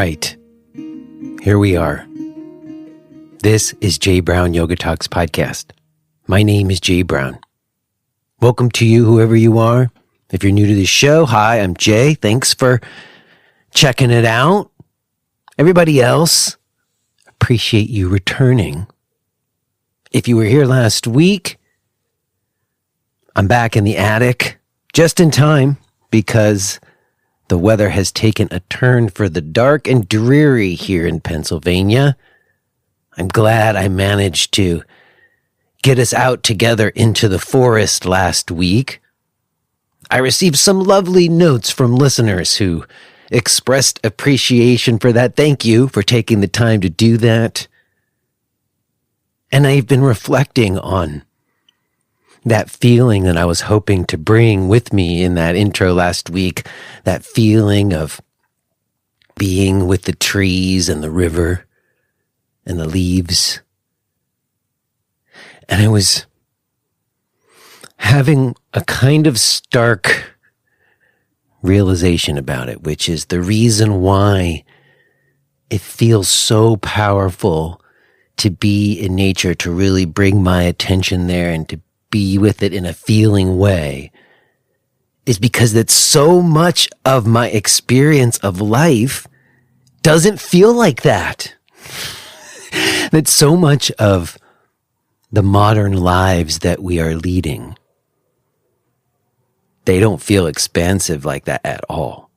right. Here we are. This is Jay Brown Yoga Talks podcast. My name is Jay Brown. Welcome to you, whoever you are. If you're new to the show, hi, I'm Jay. Thanks for checking it out. Everybody else, appreciate you returning. If you were here last week, I'm back in the attic just in time because the weather has taken a turn for the dark and dreary here in Pennsylvania. I'm glad I managed to get us out together into the forest last week. I received some lovely notes from listeners who expressed appreciation for that. Thank you for taking the time to do that. And I've been reflecting on that feeling that I was hoping to bring with me in that intro last week, that feeling of being with the trees and the river and the leaves. And I was having a kind of stark realization about it, which is the reason why it feels so powerful to be in nature, to really bring my attention there and to be with it in a feeling way, is because that so much of my experience of life doesn't feel like that. That so much of the modern lives that we are leading, they don't feel expansive like that at all.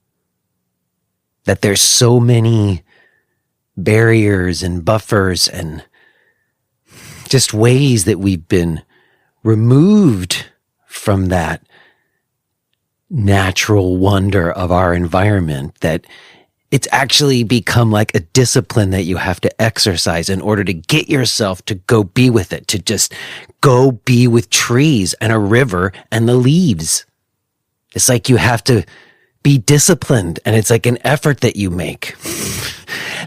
That there's so many barriers and buffers and just ways that we've been removed from that natural wonder of our environment, that it's actually become like a discipline that you have to exercise in order to get yourself to go be with it, to just go be with trees and a river and the leaves. It's like you have to be disciplined, and it's like an effort that you make.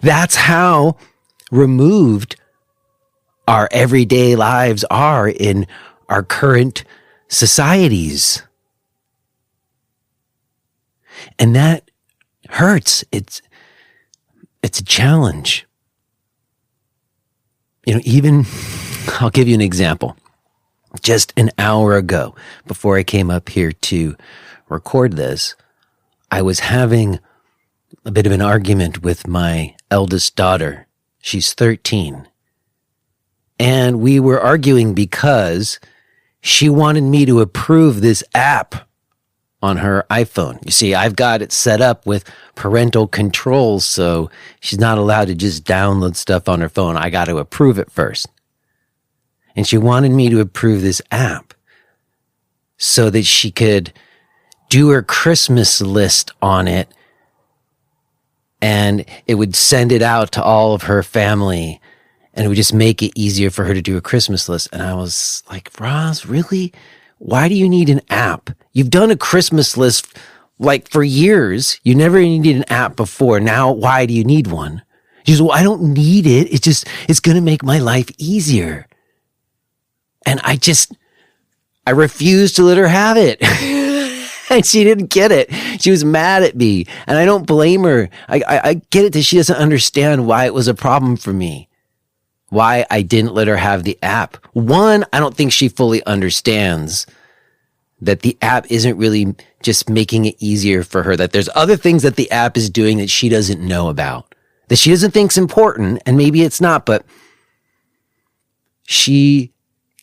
That's how removed our everyday lives are in our current societies. And that hurts. It's a challenge. Even, I'll give you an example. Just an hour ago, before I came up here to record this, I was having a bit of an argument with my eldest daughter. She's 13. And we were arguing because she wanted me to approve this app on her iPhone. You see, I've got it set up with parental controls, so she's not allowed to just download stuff on her phone. I got to approve it first. And she wanted me to approve this app so that she could do her Christmas list on it, and it would send it out to all of her family, and it would just make it easier for her to do a Christmas list. And I was like, Roz, really? Why do you need an app? You've done a Christmas list like for years. You never needed an app before. Now, why do you need one? She says, well, I don't need it. It's going to make my life easier. And I refused to let her have it. And she didn't get it. She was mad at me. And I don't blame her. I get it that she doesn't understand why it was a problem for me. Why I didn't let her have the app. One, I don't think she fully understands that the app isn't really just making it easier for her, that there's other things that the app is doing that she doesn't know about, that she doesn't think's important, and maybe it's not, but she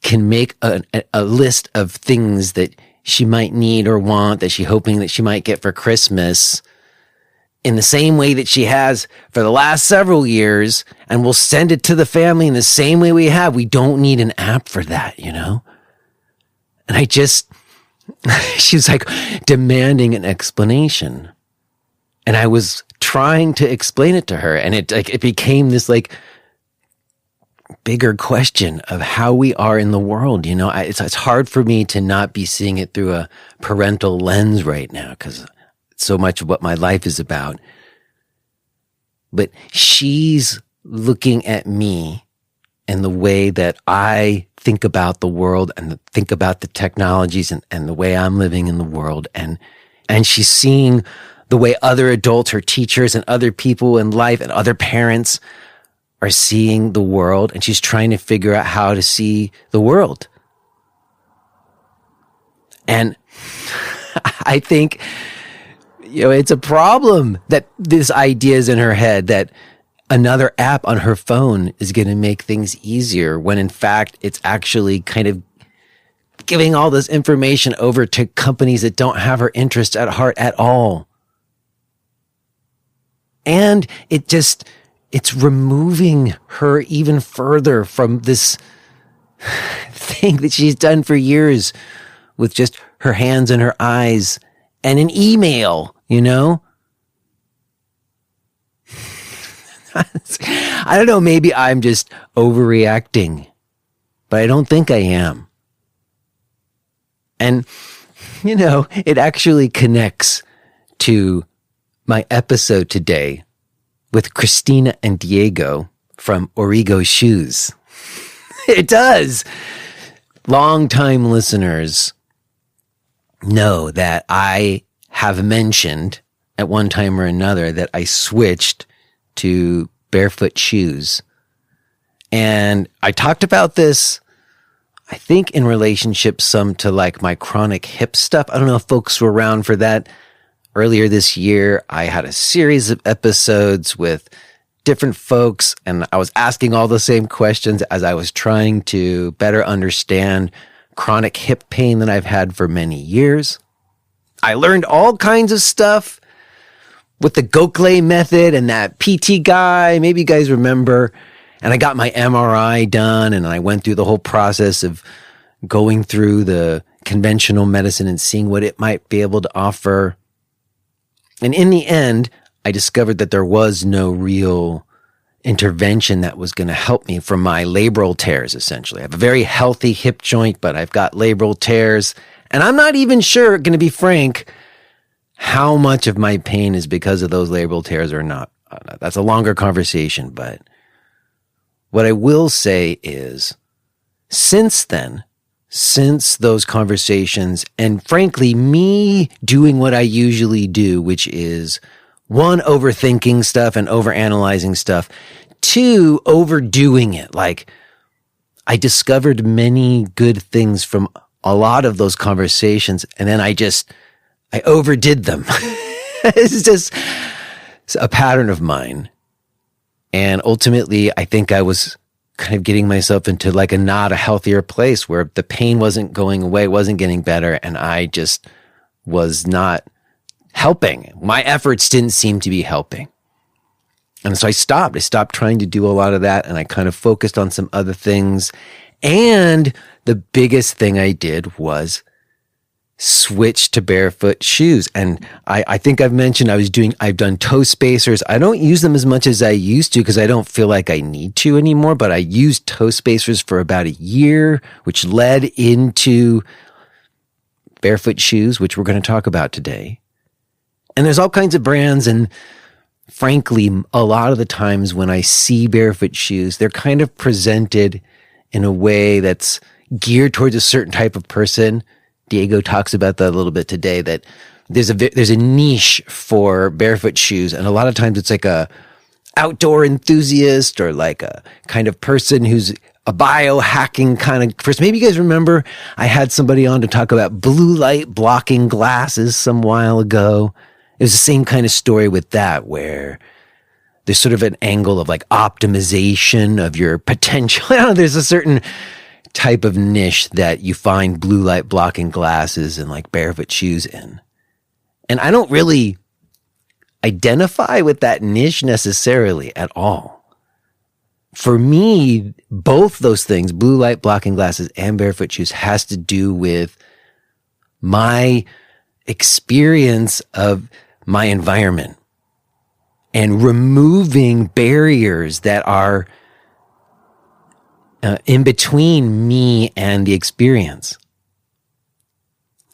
can make a list of things that she might need or want, that she's hoping that she might get for Christmas, in the same way that she has for the last several years, and we'll send it to the family in the same way we have. We don't need an app for that, And she was like demanding an explanation. And I was trying to explain it to her, and it became this like bigger question of how we are in the world. It's hard for me to not be seeing it through a parental lens right now, because so much of what my life is about. But she's looking at me and the way that I think about the world and think about the technologies and the way I'm living in the world. And she's seeing the way other adults, her teachers and other people in life and other parents are seeing the world. And she's trying to figure out how to see the world. And I think, it's a problem that this idea is in her head that another app on her phone is going to make things easier, when in fact it's actually kind of giving all this information over to companies that don't have her interest at heart at all. And it's removing her even further from this thing that she's done for years with just her hands and her eyes and an email, I don't know, maybe I'm just overreacting, but I don't think I am. And, it actually connects to my episode today with Cristina and Diego from Origo Shoes. It does. Longtime listeners know that I have mentioned at one time or another that I switched to barefoot shoes. And I talked about this, I think, in relationship some to like my chronic hip stuff. I don't know if folks were around for that. Earlier this year, I had a series of episodes with different folks, and I was asking all the same questions as I was trying to better understand chronic hip pain that I've had for many years. I learned all kinds of stuff with the Gokhale method and that PT guy. Maybe you guys remember. And I got my MRI done, and I went through the whole process of going through the conventional medicine and seeing what it might be able to offer. And in the end, I discovered that there was no real intervention that was going to help me from my labral tears, essentially. I have a very healthy hip joint, but I've got labral tears. And I'm not even sure, going to be frank, how much of my pain is because of those labral tears or not. That's a longer conversation, but what I will say is, since then, since those conversations, and frankly, me doing what I usually do, which is 1, overthinking stuff and overanalyzing stuff, 2, overdoing it. Like, I discovered many good things from a lot of those conversations, and then I overdid them. It's just a pattern of mine. And ultimately, I think I was kind of getting myself into like not a healthier place where the pain wasn't going away, wasn't getting better, and I just was not helping. My efforts didn't seem to be helping. And so I stopped. I stopped trying to do a lot of that, and I kind of focused on some other things. And the biggest thing I did was switch to barefoot shoes. And I think I've mentioned I've done toe spacers. I don't use them as much as I used to because I don't feel like I need to anymore, but I used toe spacers for about a year, which led into barefoot shoes, which we're going to talk about today. And there's all kinds of brands, and frankly, a lot of the times when I see barefoot shoes, they're kind of presented in a way that's geared towards a certain type of person. Diego talks about that a little bit today, that there's a niche for barefoot shoes. And a lot of times it's like a outdoor enthusiast or like a kind of person who's a biohacking kind of person. Maybe you guys remember I had somebody on to talk about blue light blocking glasses some while ago. It was the same kind of story with that, where there's sort of an angle of like optimization of your potential. There's a certain type of niche that you find blue light blocking glasses and like barefoot shoes in. And I don't really identify with that niche necessarily at all. For me, both those things, blue light blocking glasses and barefoot shoes, has to do with my experience of my environment and removing barriers that are in between me and the experience.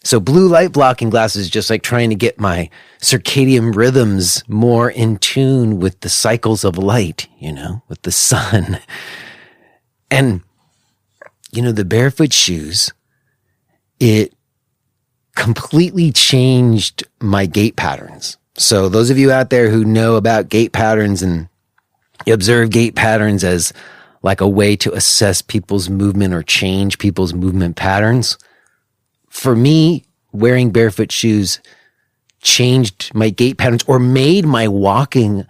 So blue light blocking glasses is just like trying to get my circadian rhythms more in tune with the cycles of light, with the sun. And, the barefoot shoes, it completely changed my gait patterns. So those of you out there who know about gait patterns and you observe gait patterns as like a way to assess people's movement or change people's movement patterns, for me, wearing barefoot shoes changed my gait patterns or made my walking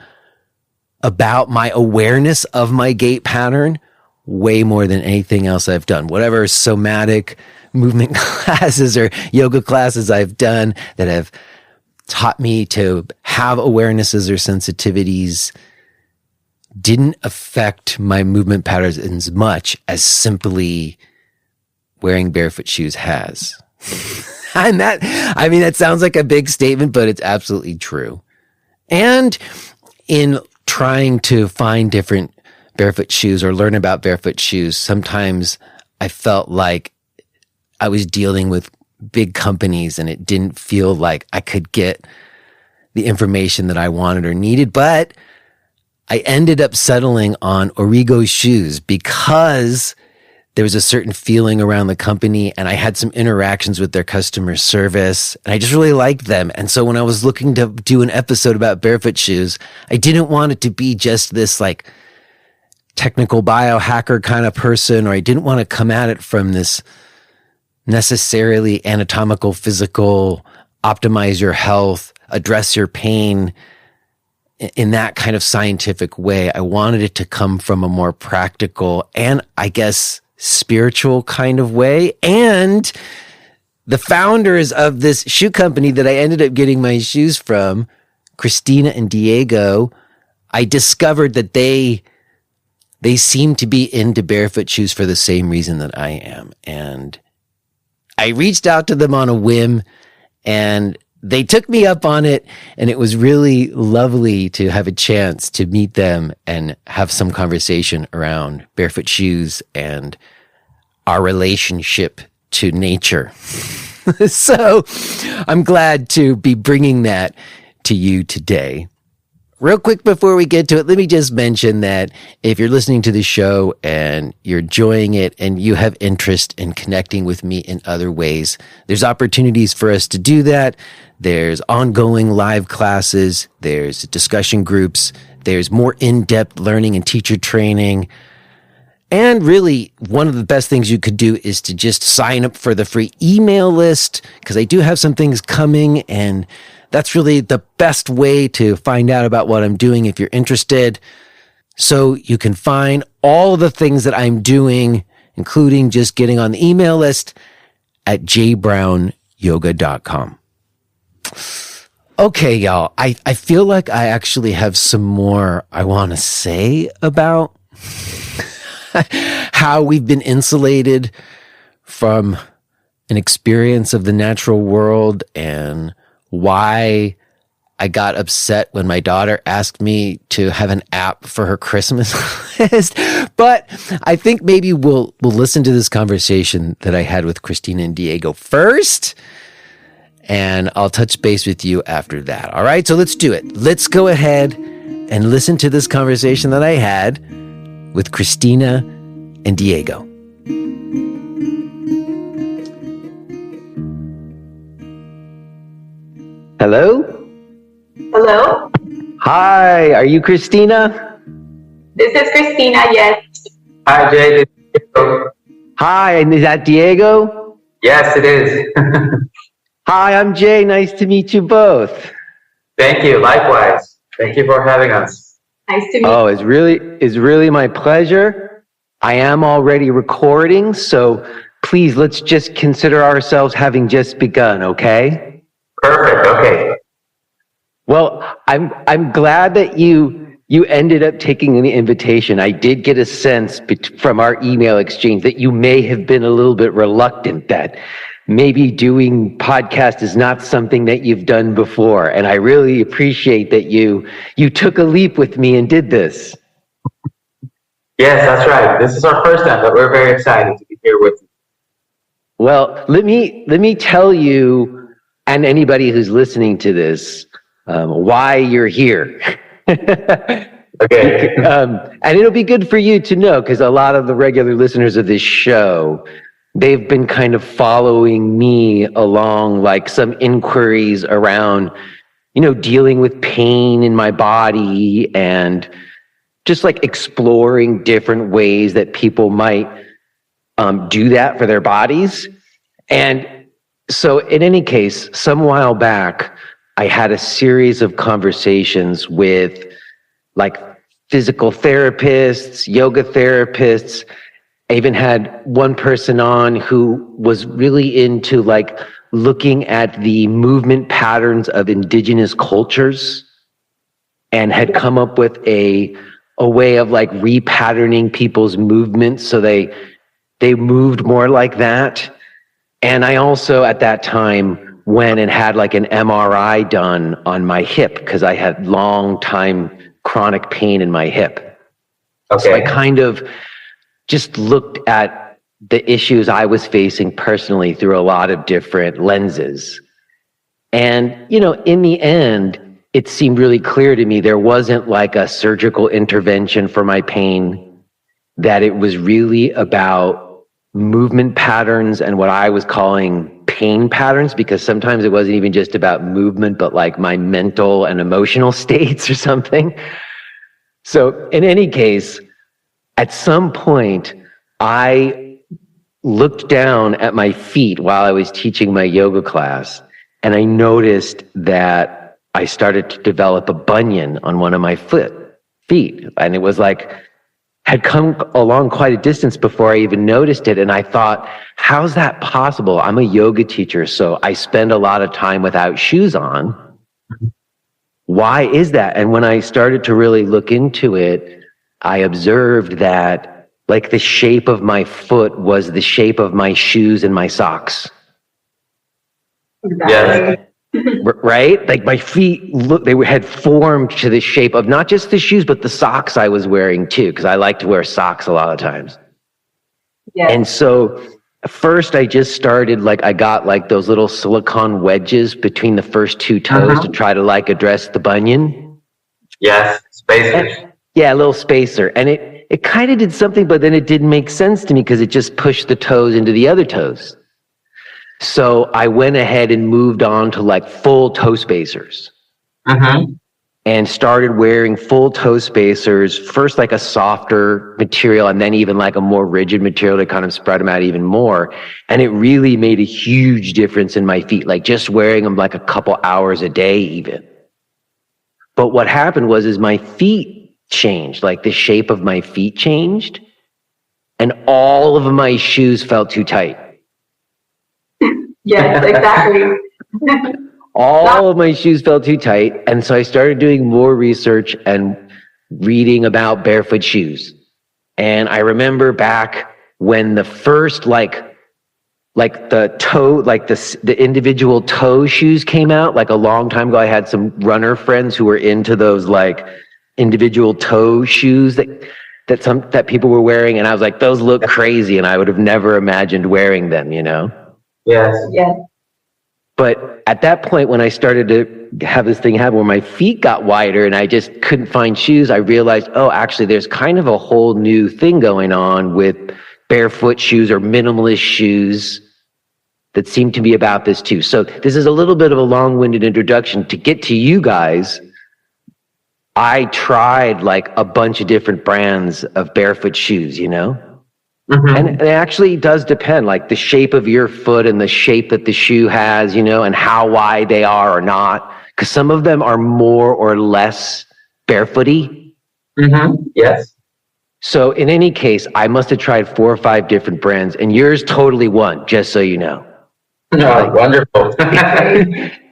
about my awareness of my gait pattern way more than anything else I've done. Whatever somatic movement classes or yoga classes I've done that have taught me to have awarenesses or sensitivities didn't affect my movement patterns as much as simply wearing barefoot shoes has. And that sounds like a big statement, but it's absolutely true. And in trying to find different barefoot shoes or learn about barefoot shoes, sometimes I felt like I was dealing with big companies and it didn't feel like I could get the information that I wanted or needed. But I ended up settling on Origo Shoes because there was a certain feeling around the company and I had some interactions with their customer service and I just really liked them. And so when I was looking to do an episode about barefoot shoes, I didn't want it to be just this like technical biohacker kind of person, or I didn't want to come at it from this necessarily anatomical, physical, optimize your health, address your pain in that kind of scientific way. I wanted it to come from a more practical and I guess spiritual kind of way. And the founders of this shoe company that I ended up getting my shoes from, Cristina and Diego, I discovered that they seem to be into barefoot shoes for the same reason that I am. And I reached out to them on a whim and they took me up on it, and it was really lovely to have a chance to meet them and have some conversation around barefoot shoes and our relationship to nature. So I'm glad to be bringing that to you today. Real quick before we get to it, let me just mention that if you're listening to the show and you're enjoying it and you have interest in connecting with me in other ways, there's opportunities for us to do that. There's ongoing live classes, there's discussion groups, there's more in-depth learning and teacher training. And really, one of the best things you could do is to just sign up for the free email list, because I do have some things coming, and that's really the best way to find out about what I'm doing if you're interested. So you can find all the things that I'm doing, including just getting on the email list, at jbrownyoga.com. Okay, y'all, I feel like I actually have some more I want to say about how we've been insulated from an experience of the natural world and why I got upset when my daughter asked me to have an app for her Christmas list. But I think maybe we'll listen to this conversation that I had with Cristina and Diego first, and I'll touch base with you after that. All right, so let's do it. Let's go ahead and listen to this conversation that I had with Cristina and Diego. Hello? Hello? Hi, are you Cristina? This is Cristina, yes. Hi, Jay. This is Diego. Hi, and is that Diego? Yes, it is. Hi, I'm Jay. Nice to meet you both. Thank you. Likewise. Thank you for having us. Nice to meet you. Oh, it's really my pleasure. I am already recording, so please let's just consider ourselves having just begun, okay? Perfect. Okay. Well, I'm glad that you ended up taking the invitation. I did get a sense from our email exchange that you may have been a little bit reluctant, that maybe doing podcast is not something that you've done before. And I really appreciate that you took a leap with me and did this. Yes, that's right. This is our first time, but we're very excited to be here with you. Well, let me tell you, and anybody who's listening to this, why you're here. Okay. And it'll be good for you to know, because a lot of the regular listeners of this show, they've been kind of following me along, like some inquiries around dealing with pain in my body and just like exploring different ways that people might do that for their bodies. And so in any case, some while back, I had a series of conversations with like physical therapists, yoga therapists. I even had one person on who was really into like looking at the movement patterns of indigenous cultures and had come up with a way of like repatterning people's movements so they moved more like that. And I also at that time went and had like an MRI done on my hip because I had long time chronic pain in my hip. Okay. So I kind of just looked at the issues I was facing personally through a lot of different lenses. And, in the end, it seemed really clear to me there wasn't like a surgical intervention for my pain, that it was really about movement patterns and what I was calling pain patterns, because sometimes it wasn't even just about movement, but like my mental and emotional states or something. So in any case, at some point, I looked down at my feet while I was teaching my yoga class, and I noticed that I started to develop a bunion on one of my feet. And it was like, had come along quite a distance before I even noticed it. And I thought, how's that possible? I'm a yoga teacher, so I spend a lot of time without shoes on. Why is that? And when I started to really look into it, I observed that like the shape of my foot was the shape of my shoes and my socks. Exactly. Right? Like my feet, they had formed to the shape of not just the shoes, but the socks I was wearing too, because I like to wear socks a lot of times. Yeah. And so first I just started, like I got like those little silicone wedges between the first two toes to try to like address the bunion. Yes, spacers. Yeah, a little spacer. And it kind of did something, but then it didn't make sense to me because it just pushed the toes into the other toes. So I went ahead and moved on to like full toe spacers and started wearing full toe spacers, first like a softer material and then even like a more rigid material to kind of spread them out even more. And it really made a huge difference in my feet, like just wearing them like a couple hours a day even. But what happened was my feet changed, like the shape of my feet changed, and all of my shoes felt too tight. Yes, exactly. All of my shoes felt too tight. And so I started doing more research and reading about barefoot shoes. And I remember back when the first like the toe, like the individual toe shoes came out, like a long time ago. I had some runner friends who were into those like individual toe shoes that people were wearing. And I was like, those look crazy. And I would have never imagined wearing them, Yes. Yes. But at that point, when I started to have this thing happen where my feet got wider and I just couldn't find shoes, I realized, oh, actually, there's kind of a whole new thing going on with barefoot shoes or minimalist shoes that seem to be about this too. So this is a little bit of a long-winded introduction. To get to you guys, I tried like a bunch of different brands of barefoot shoes, And it actually does depend, like the shape of your foot and the shape that the shoe has, and how wide they are or not. Because some of them are more or less barefooty. Yes. So in any case, I must have tried 4 or 5 different brands, and yours totally won, just so you know. Oh, wonderful.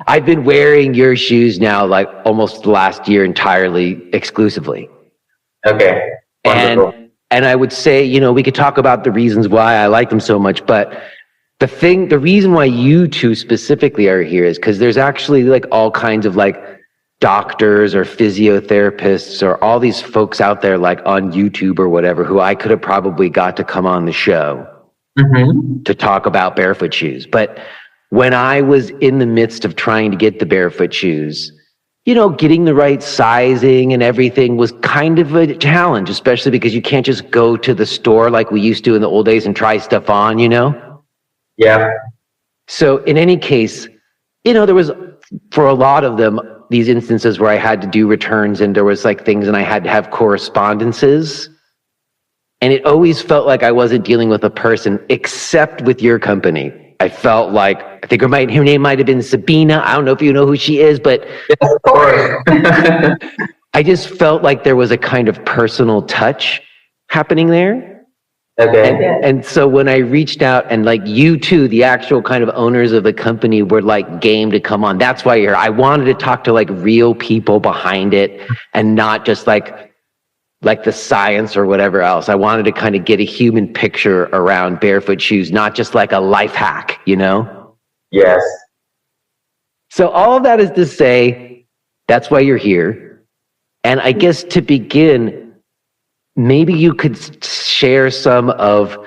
I've been wearing your shoes now like almost the last year entirely, exclusively. Okay, wonderful. And I would say, we could talk about the reasons why I like them so much, but the reason why you two specifically are here is because there's actually like all kinds of like doctors or physiotherapists or all these folks out there like on YouTube or whatever who I could have probably got to come on the show to talk about barefoot shoes. But when I was in the midst of trying to get the barefoot shoes, getting the right sizing and everything was kind of a challenge, especially because you can't just go to the store like we used to in the old days and try stuff on, Yeah. So in any case, there was, for a lot of them, these instances where I had to do returns and there was like things and I had to have correspondences. And it always felt like I wasn't dealing with a person, except with your company. I felt like, I think her name might have been Sabina. I don't know if you know who she is, but Yes, of course. I just felt like there was a kind of personal touch happening there. Okay. And so when I reached out and like you two, the actual kind of owners of the company were like game to come on. That's why you're here. I wanted to talk to like real people behind it and not just like the science or whatever else. I wanted to kind of get a human picture around Barefoot Shoes, not just like a life hack, you know? Yes. So all of that is to say, that's why you're here. And I guess to begin, maybe you could share some of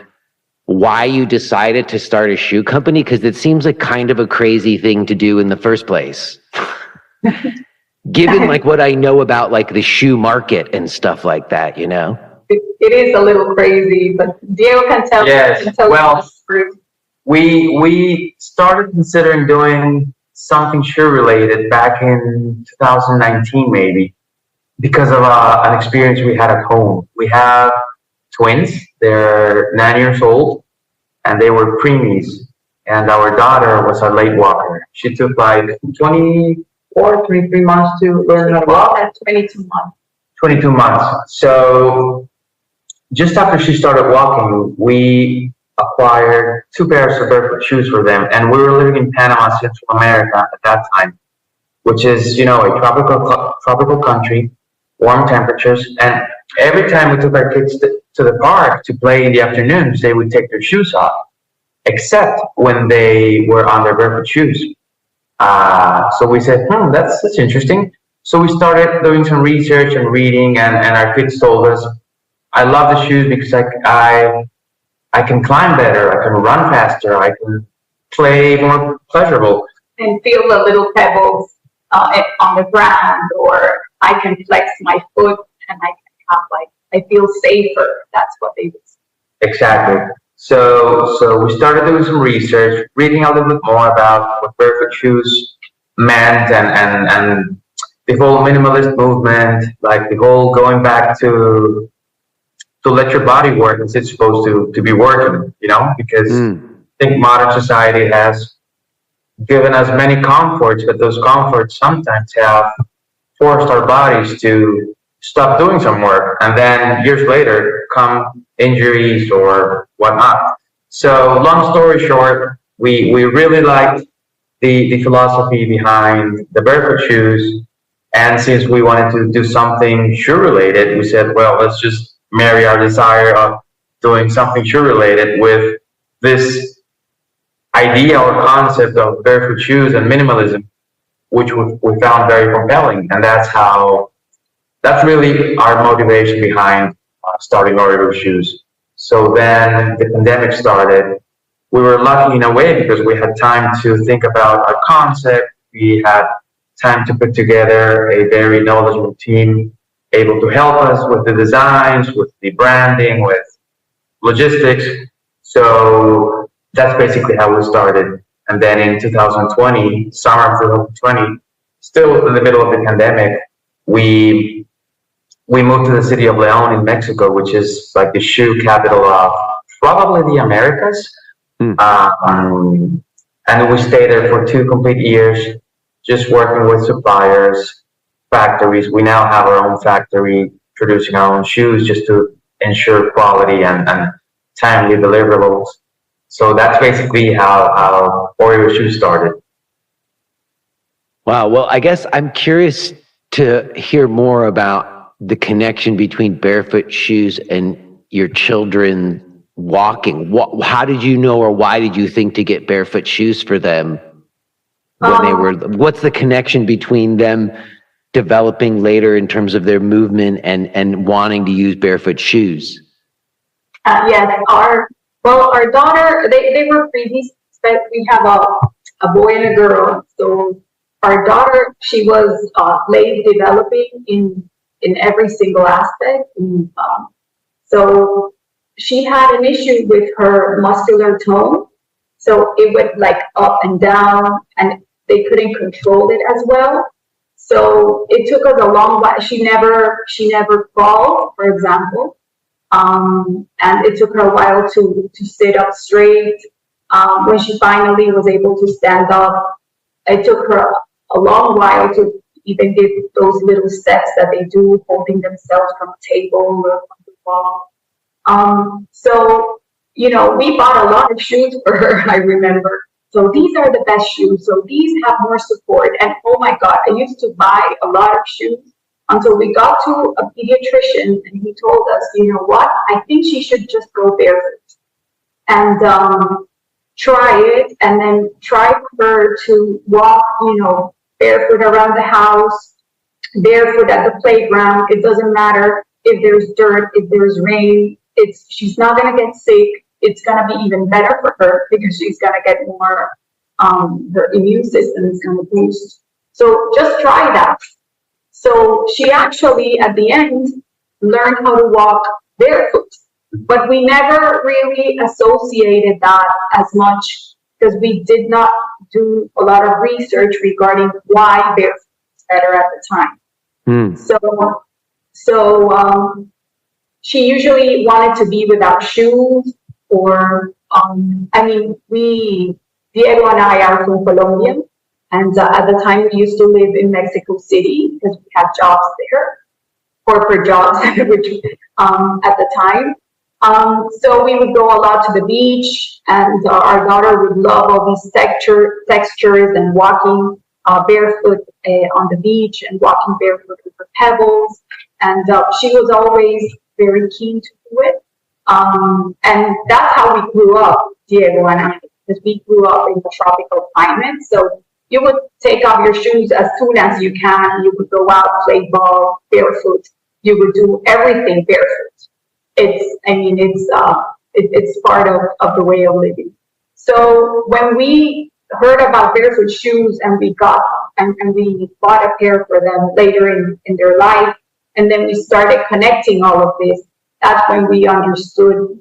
why you decided to start a shoe company, because it seems like kind of a crazy thing to do in the first place. Given like what I know about like the shoe market and stuff like that, you know? It is a little crazy, but Diego can tell. Yes. Well, we started considering doing something shoe related back in 2019, maybe, because of an experience we had at home. We have twins. They're 9 years old, and they were preemies. And our daughter was a late walker. She took like 23 months to learn how to walk. 22 months. 22 months. So just after she started walking, we acquired 2 pairs of barefoot shoes for them. And we were living in Panama, Central America at that time, which is, you know, a tropical country, warm temperatures. And every time we took our kids to the park to play in the afternoons, they would take their shoes off, except when they were on their barefoot shoes. So we said, that's interesting. So we started doing some research and reading, and our kids told us, I love the shoes because I can climb better, I can run faster, I can play more pleasurable. And feel the little pebbles on the ground, or I can flex my foot and I can have I feel safer. That's what they would say. Exactly. So we started doing some research, reading a little bit more about what barefoot shoes meant and the whole minimalist movement, like the whole going back to let your body work as it's supposed to be working, you know, because I think modern society has given us many comforts, but those comforts sometimes have forced our bodies to stop doing some work, and then years later come injuries or whatnot. So long story short, we really liked the philosophy behind the barefoot shoes, and since we wanted to do something shoe related, we said, well, let's just marry our desire of doing something shoe related with this idea or concept of barefoot shoes and minimalism, which we found very compelling. And that's really our motivation behind starting Origo Shoes. So then the pandemic started. We were lucky in a way because we had time to think about our concept. We had time to put together a very knowledgeable team able to help us with the designs, with the branding, with logistics. So that's basically how we started. And then in 2020, summer of 2020, still in the middle of the pandemic, we moved to the city of León in Mexico, which is like the shoe capital of probably the Americas. And we stayed there for 2 complete years, just working with suppliers, factories. We now have our own factory producing our own shoes just to ensure quality and timely deliverables. So that's basically how Origo Shoes started. Wow. Well, I guess I'm curious to hear more about the connection between Barefoot Shoes and your children walking. How did you know, or why did you think to get Barefoot Shoes for them when they were? What's the connection between them developing later in terms of their movement and wanting to use Barefoot Shoes? Yes, our daughter, they were preemies. We have a boy and a girl. So our daughter, she was late developing in every single aspect. So she had an issue with her muscular tone. So it went like up and down, and they couldn't control it as well. So it took us a long while. She never crawled, for example. And it took her a while to sit up straight. When she finally was able to stand up, it took her a long while to even give those little steps that they do, holding themselves from a table or from the wall. So, we bought a lot of shoes for her, I remember. So these are the best shoes. So these have more support. And oh my God, I used to buy a lot of shoes until we got to a pediatrician and he told us, you know what, I think she should just go barefoot and try it, and then try her to walk, barefoot around the house, barefoot at the playground. It doesn't matter if there's dirt, if there's rain. She's not going to get sick. It's going to be even better for her because she's going to get more, her immune system is going to boost. So just try that. So she actually, at the end, learned how to walk barefoot. But we never really associated that as much because we did not do a lot of research regarding why barefoot is better at the time. So she usually wanted to be without shoes, or Diego and I are from Colombia, and at the time we used to live in Mexico City because we had jobs there, corporate jobs, which at the time. So we would go a lot to the beach, and our daughter would love all these textures and walking barefoot on the beach and walking barefoot with the pebbles. And she was always very keen to do it. And that's how we grew up, Diego and I, because we grew up in a tropical climate. So you would take off your shoes as soon as you can. You would go out, play ball barefoot. You would do everything barefoot. It's part of the way of living. So when we heard about barefoot shoes and we bought a pair for them later in their life, and then we started connecting all of this, that's when we understood,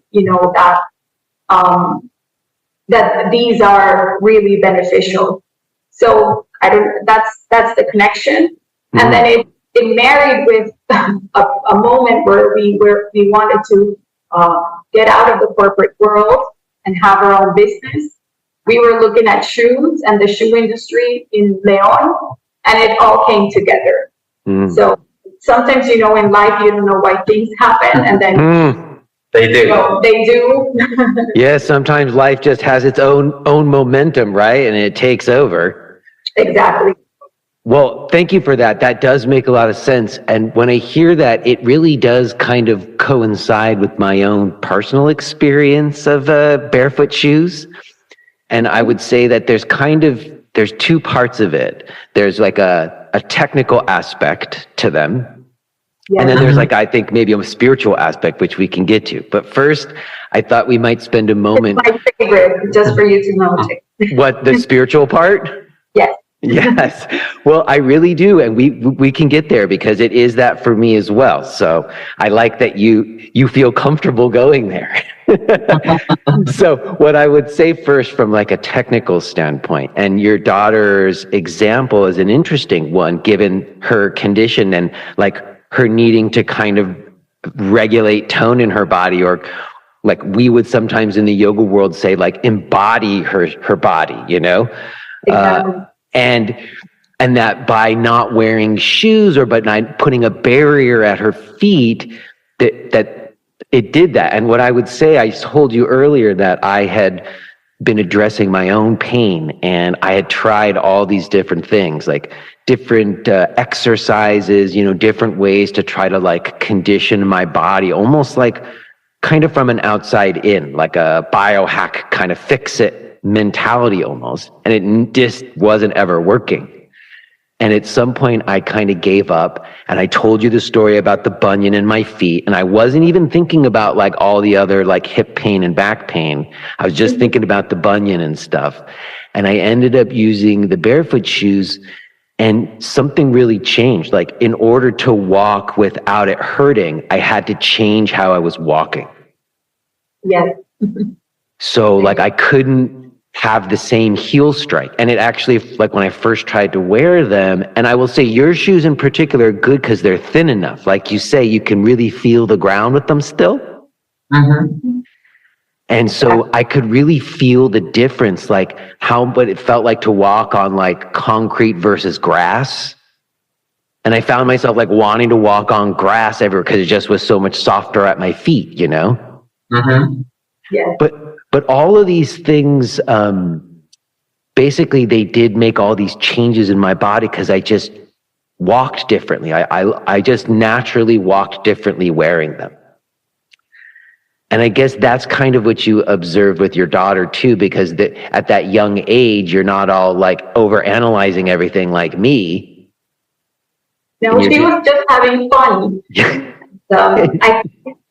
that these are really beneficial. So that's the connection. Mm-hmm. And then it married with a moment where we wanted to get out of the corporate world and have our own business. We were looking at shoes and the shoe industry in Leon, and it all came together. Mm. So sometimes, in life, you don't know why things happen, and then they do. They do. Yeah, sometimes life just has its own momentum, right? And it takes over. Exactly. Well, thank you for that. That does make a lot of sense. And when I hear that, it really does kind of coincide with my own personal experience of barefoot shoes. And I would say that there's two parts of it. There's like a technical aspect to them. Yeah. And then there's I think maybe a spiritual aspect, which we can get to. But first, I thought we might spend a moment. It's my favorite, just for you to know. What, the spiritual part? Yes. Yes. Well, I really do. And we can get there because it is that for me as well. So I like that you feel comfortable going there. So what I would say first from a technical standpoint, and your daughter's example is an interesting one, given her condition and her needing to kind of regulate tone in her body, or we would sometimes in the yoga world say embody her body, Exactly. And that by not wearing shoes or by not putting a barrier at her feet, that it did that. And what I would say, I told you earlier that I had been addressing my own pain, and I had tried all these different things, different exercises, different ways to try to condition my body, almost kind of from an outside in, like a biohack kind of fix it mentality almost. And it just wasn't ever working. And at some point I kind of gave up, and I told you the story about the bunion in my feet, and I wasn't even thinking about all the other hip pain and back pain. I was just thinking about the bunion and stuff. And I ended up using the barefoot shoes, and something really changed. In order to walk without it hurting, I had to change how I was walking. Yes. So I couldn't have the same heel strike. And it actually, like when I first tried to wear them, and I will say your shoes in particular are good because they're thin enough. Like you say, you can really feel the ground with them still. Mm-hmm. And so I could really feel the difference, like but it felt like to walk on like concrete versus grass. And I found myself like wanting to walk on grass everywhere because it just was so much softer at my feet, you know? Mm-hmm. Yeah. But all of these things, basically they did make all these changes in my body because I just walked differently. I just naturally walked differently wearing them. And I guess that's kind of what you observed with your daughter too, because at that young age, you're not all like over analyzing everything like me. No, she was just having fun.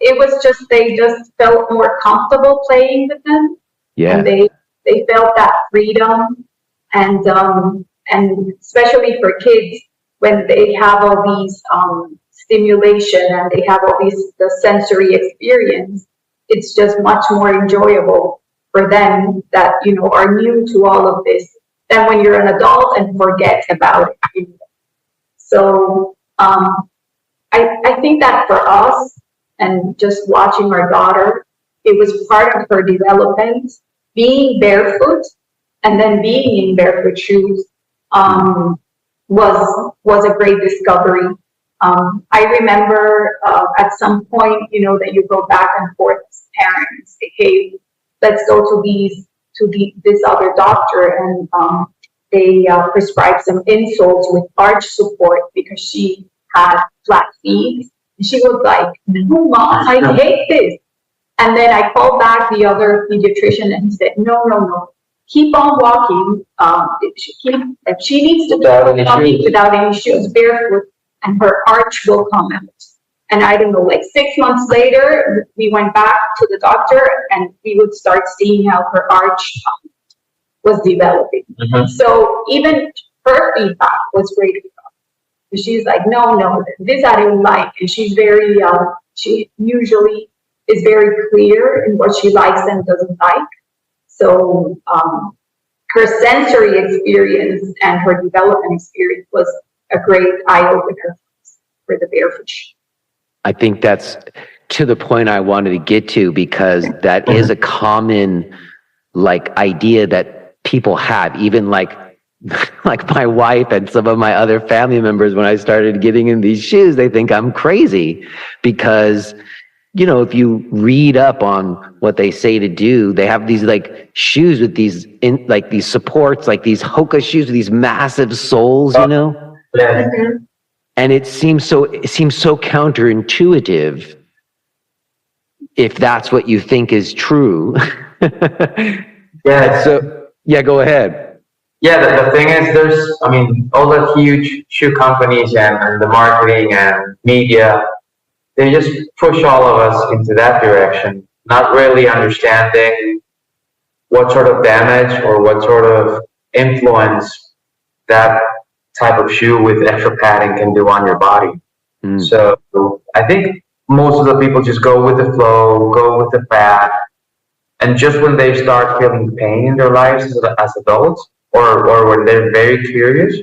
It was just, they just felt more comfortable playing with them. Yeah. And they felt that freedom. And especially for kids, when they have all these stimulation and they have all the sensory experience, it's just much more enjoyable for them that, you know, are new to all of this than when you're an adult and forget about it. So I think that for us, and just watching our daughter, it was part of her development, being barefoot and then being in barefoot shoes was a great discovery. I remember at some point, you know, that you go back and forth as parents, say, hey, let's go to this other doctor, and they prescribed some insoles with arch support because she had flat feet. And she was like, no, Mom, I hate this. And then I called back the other pediatrician and he said, no, keep on walking. She needs to be walking without any shoes, barefoot, and her arch will come out. And I don't know, like 6 months later, we went back to the doctor and we would start seeing how her arch was developing. Mm-hmm. So even her feedback was great. She's like, no, this I don't like. And she's very, she usually is very clear in what she likes and doesn't like. So her sensory experience and her development experience was a great eye-opener for the barefoot shoe. I think that's to the point I wanted to get to, because that is a common like idea that people have, even like my wife and some of my other family members. When I started getting in these shoes, they think I'm crazy because, you know, if you read up on what they say to do, they have these like shoes with these these supports, like these Hoka shoes with these massive soles, you know? Yeah. And it seems so counterintuitive if that's what you think is true. Yeah. So yeah, go ahead. Yeah, the thing is, all the huge shoe companies and the marketing and media, they just push all of us into that direction, not really understanding what sort of damage or what sort of influence that type of shoe with extra padding can do on your body. Mm. So I think most of the people just go with the flow, go with the fad, and just when they start feeling pain in their lives as adults, or when they're very curious,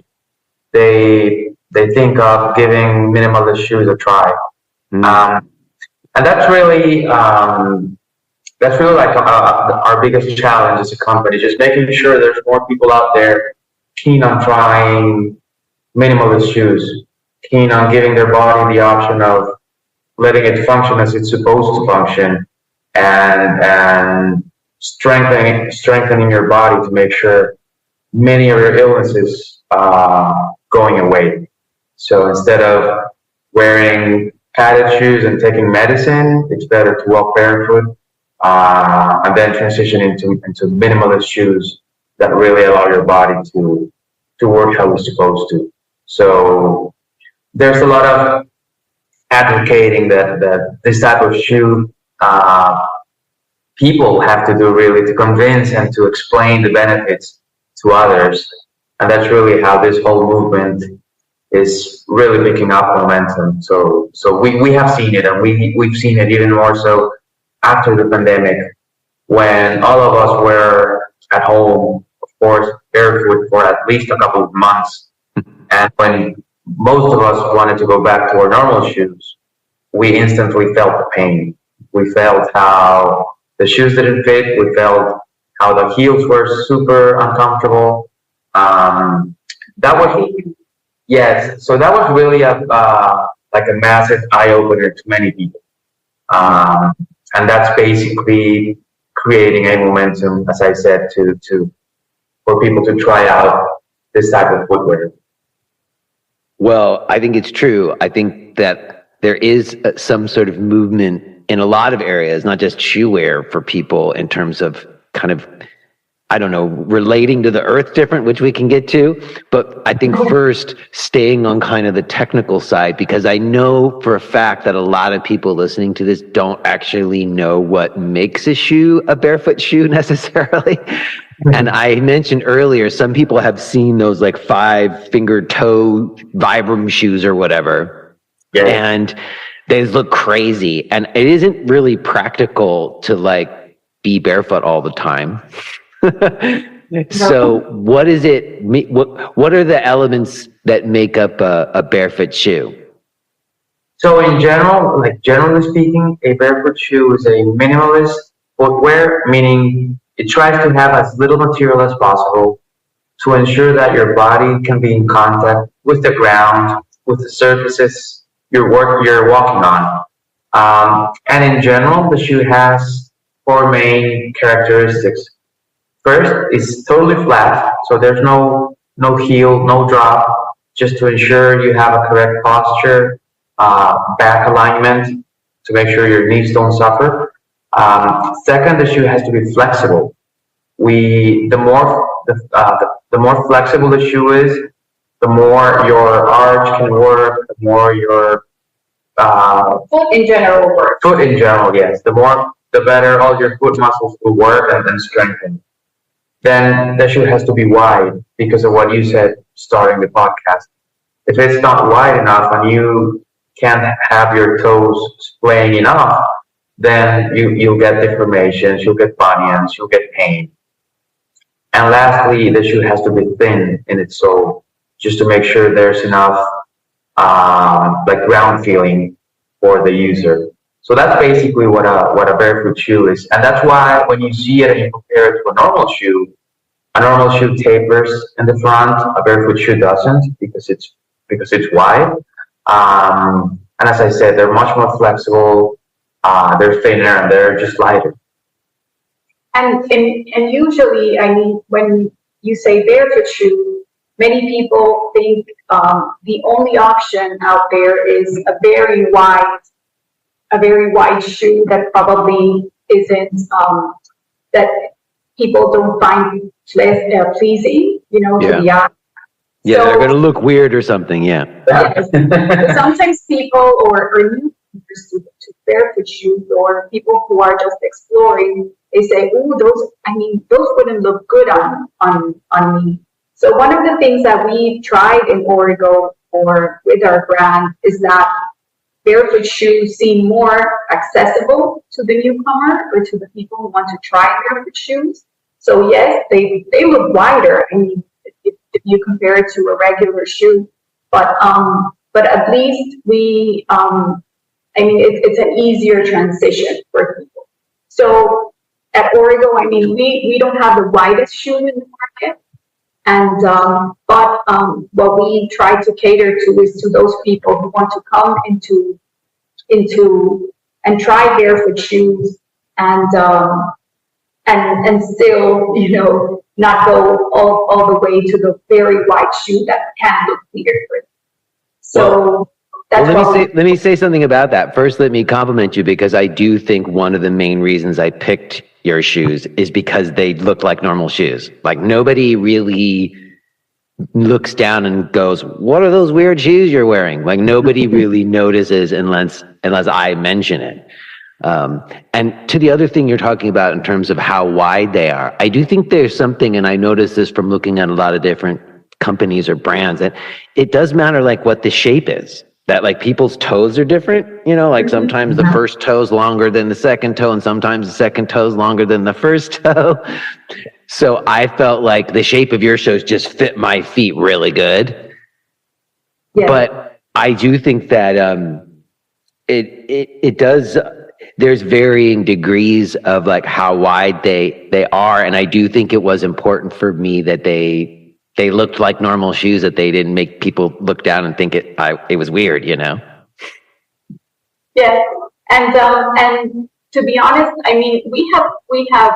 they think of giving minimalist shoes a try. Mm. And that's really like our biggest challenge as a company, just making sure there's more people out there keen on trying minimalist shoes, keen on giving their body the option of letting it function as it's supposed to function, and strengthening your body to make sure many of your illnesses going away. So instead of wearing padded shoes and taking medicine, it's better to walk barefoot and then transition into minimalist shoes that really allow your body to work how it's supposed to. So there's a lot of advocating that this type of shoe people have to do, really, to convince and to explain the benefits to others. And that's really how this whole movement is really picking up momentum. So we have seen it, and we've seen it even more so after the pandemic, when all of us were at home, of course, barefoot for at least a couple of months. And when most of us wanted to go back to our normal shoes, we instantly felt the pain. We felt how the shoes didn't fit. We felt how the heels were super uncomfortable. That was, yes. So that was really like a massive eye opener to many people. And that's basically creating a momentum, as I said, for people to try out this type of footwear. Well, I think it's true. I think that there is some sort of movement in a lot of areas, not just shoe wear, for people in terms of kind of, I don't know, relating to the earth different, which we can get to. But I think first staying on kind of the technical side, because I know for a fact that a lot of people listening to this don't actually know what makes a shoe a barefoot shoe necessarily. And I mentioned earlier, some people have seen those like 5-finger toe Vibram shoes or whatever. Yeah. And they look crazy. And it isn't really practical to like be barefoot all the time. So what is it? What are the elements that make up a barefoot shoe? So in general, like generally speaking, a barefoot shoe is a minimalist footwear, meaning it tries to have as little material as possible to ensure that your body can be in contact with the ground, with the surfaces you're walking on. And in general, the shoe has 4 main characteristics. First, it's totally flat, so there's no heel, no drop, just to ensure you have a correct posture, back alignment, to make sure your knees don't suffer. Second, the shoe has to be flexible. The more flexible the shoe is, the more your arch can work, the more your foot in general works. Foot in general, yes. The better all your foot muscles will work and strengthen. Then the shoe has to be wide because of what you said starting the podcast. If it's not wide enough and you can't have your toes splaying enough, then you'll get deformations, you'll get bunions, you'll get pain. And lastly, the shoe has to be thin in its sole, just to make sure there's enough like ground feeling for the user. So that's basically what a barefoot shoe is, and that's why when you see it and you compare it to a normal shoe tapers in the front. A barefoot shoe doesn't because it's wide. And as I said, they're much more flexible. They're thinner and they're just lighter. And usually, I mean, when you say barefoot shoe, many people think the only option out there is a very wide shoe that probably isn't that people don't find pleasing, to the eye. Yeah, so, they're going to look weird or something. Yeah. Yes. Sometimes people or new users to barefoot shoes, or people who are just exploring, they say, "Oh, those wouldn't look good on me." So one of the things that we tried in Origo or with our brand is that barefoot shoes seem more accessible to the newcomer or to the people who want to try barefoot shoes. So yes, they look wider. I mean, if you compare it to a regular shoe, but at least it's an easier transition for people. So at Origo, I mean, we don't have the widest shoe in the market. And but what we try to cater to is to those people who want to come into and try barefoot shoes and still not go all the way to the very wide shoe that can look weird. So let me say something about that. First, let me compliment you, because I do think one of the main reasons I picked your shoes is because they look like normal shoes. Like nobody really looks down and goes, "What are those weird shoes you're wearing?" Like nobody really notices unless I mention it. And to the other thing you're talking about in terms of how wide they are, I do think there's something, and I noticed this from looking at a lot of different companies or brands, that it does matter like what the shape is. That like people's toes are different, like sometimes the first toe is longer than the second toe, and sometimes the second toe is longer than the first toe. So I felt like the shape of your shoes just fit my feet really good. Yeah. But I do think that it does. There's varying degrees of like how wide they are, and I do think it was important for me that they looked like normal shoes, that they didn't make people look down and think it was weird, you know. Yes, and to be honest, I mean, we have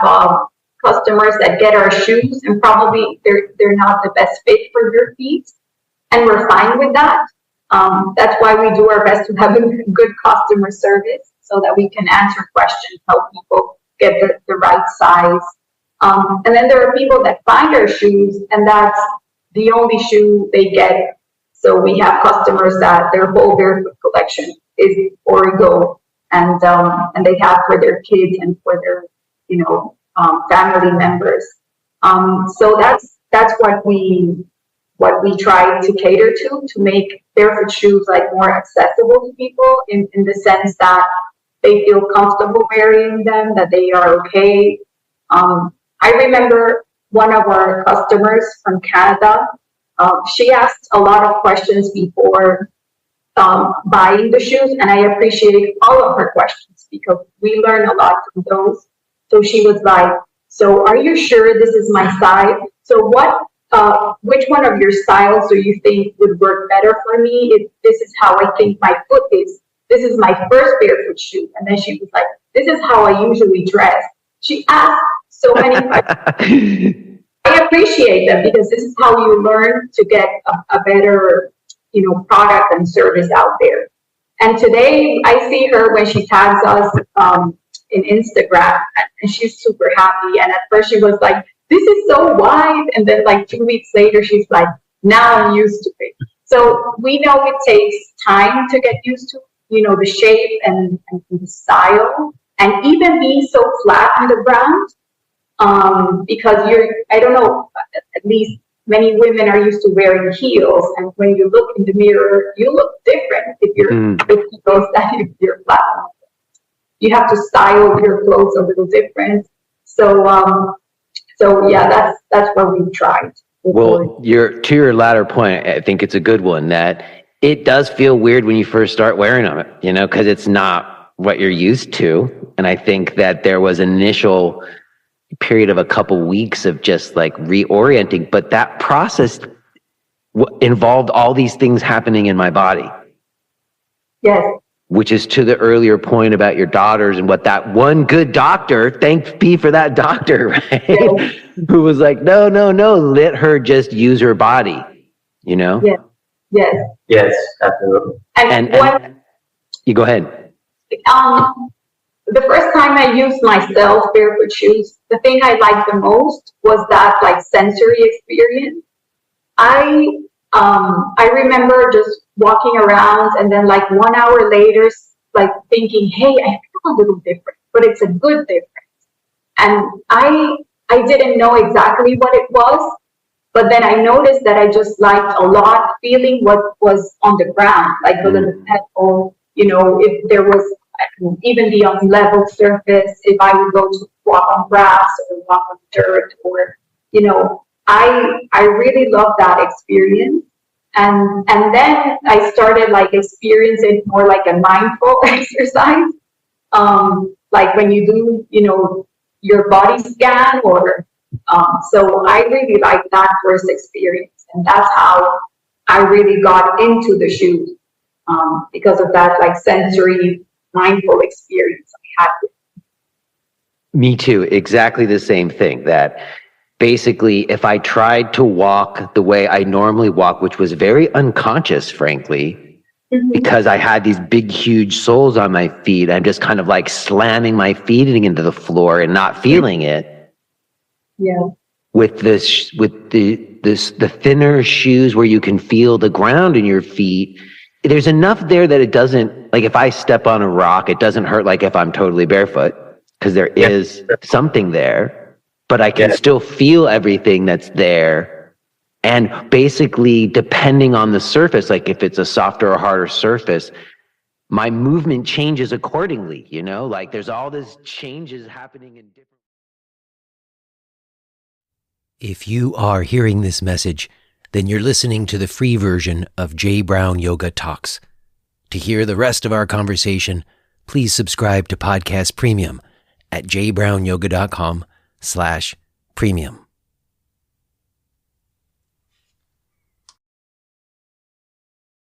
customers that get our shoes and probably they're not the best fit for your feet, and we're fine with that. That's why we do our best to have a good customer service so that we can answer questions, help people get the right size. And then there are people that find our shoes and that's the only shoe they get. So we have customers that their whole Barefoot collection is Origo, and they have for their kids and for their family members. So that's what we try to cater to make Barefoot shoes like more accessible to people in the sense that they feel comfortable wearing them, that they are okay. I remember one of our customers from Canada. She asked a lot of questions before buying the shoes, and I appreciate all of her questions because we learn a lot from those. So she was like, "So are you sure this is my size? So which one of your styles do you think would work better for me? If this is how I think my foot is. This is my first Barefoot shoe." And then she was like, "This is how I usually dress." She asked so many questions. I appreciate them because this is how you learn to get a better, product and service out there. And today I see her when she tags us in Instagram, and she's super happy. And at first she was like, "This is so wide," and then like 2 weeks later she's like, "Now I'm used to it." So we know it takes time to get used to, the shape and the style, and even being so flat on the ground. Because I don't know, at least many women are used to wearing heels, and when you look in the mirror, you look different if you're with heels than if you're flat. You have to style your clothes a little different. So yeah, that's what we've tried. Well, to your latter point, I think it's a good one that it does feel weird when you first start wearing them, because it's not what you're used to. And I think that there was an initial period of a couple weeks of just like reorienting, but that process involved all these things happening in my body. Yes. Which is to the earlier point about your daughters and what that one good doctor, thanks be for that doctor, right? Yes. Who was like, no, let her just use her body, Yes. Yes, absolutely. And you go ahead. The first time I used myself Barefoot shoes, the thing I liked the most was that like sensory experience. I remember just walking around and then like 1 hour later, like thinking, "Hey, I feel a little different," but it's a good difference. And I didn't know exactly what it was, but then I noticed that I just liked a lot feeling what was on the ground, like the little pebble, if there was even the unlevel surface, if I would go to walk on grass or walk on dirt, or I really love that experience. And then I started like experiencing more like a mindful exercise, like when you do your body scan, or so I really like that first experience, and that's how I really got into the shoes, because of that like sensory mindful experience I had. Me too. Exactly the same thing. That basically, if I tried to walk the way I normally walk, which was very unconscious, frankly, because I had these big, huge soles on my feet, I'm just kind of like slamming my feet into the floor and not feeling it. Yeah. With the thinner shoes where you can feel the ground in your feet, there's enough there that it doesn't, like if I step on a rock, it doesn't hurt like if I'm totally barefoot, because there is something there, but I can still feel everything that's there. And basically, depending on the surface, like if it's a softer or harder surface, my movement changes accordingly, like there's all these changes happening in different. If you are hearing this message, then you're listening to the free version of J. Brown Yoga Talks. To hear the rest of our conversation, please subscribe to Podcast Premium at jbrownyoga.com/premium.